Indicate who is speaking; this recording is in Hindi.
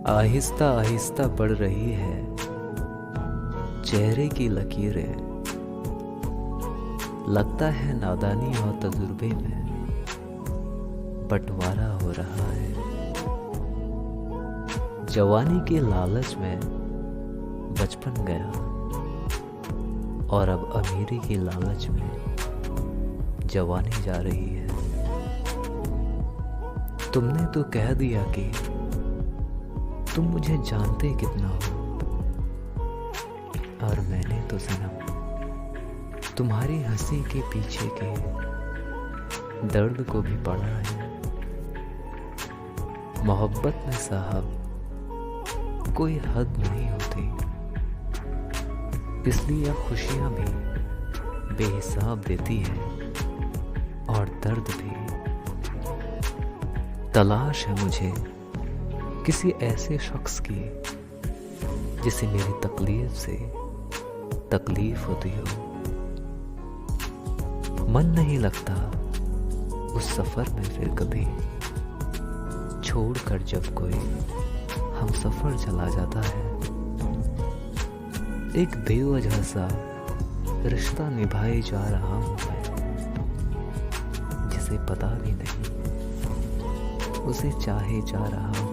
Speaker 1: आहिस्ता आहिस्ता बढ़ रही है चेहरे की लकीरें। लगता है नादानी और तजुर्बे में बंटवारा हो रहा है। जवानी के लालच में बचपन गया और अब अमीरी की लालच में जवानी जा रही है। तुमने तो कह दिया कि तुम मुझे जानते कितना हो, और मैंने तो सनम तुम्हारी हंसी के पीछे के दर्द को भी पढ़ा है। मोहब्बत में साहब कोई हद नहीं होती, इसलिए अब खुशियां भी बेहिसाब देती है और दर्द भी। तलाश है मुझे किसी ऐसे शख्स की जिसे मेरी तकलीफ से तकलीफ होती हो। मन नहीं लगता उस सफर में फिर कभी, छोड़कर जब कोई हम सफर चला जाता है। एक बेवजह सा रिश्ता निभाए जा रहा हूं मैं, जिसे पता भी नहीं उसे चाहे जा रहा हूं।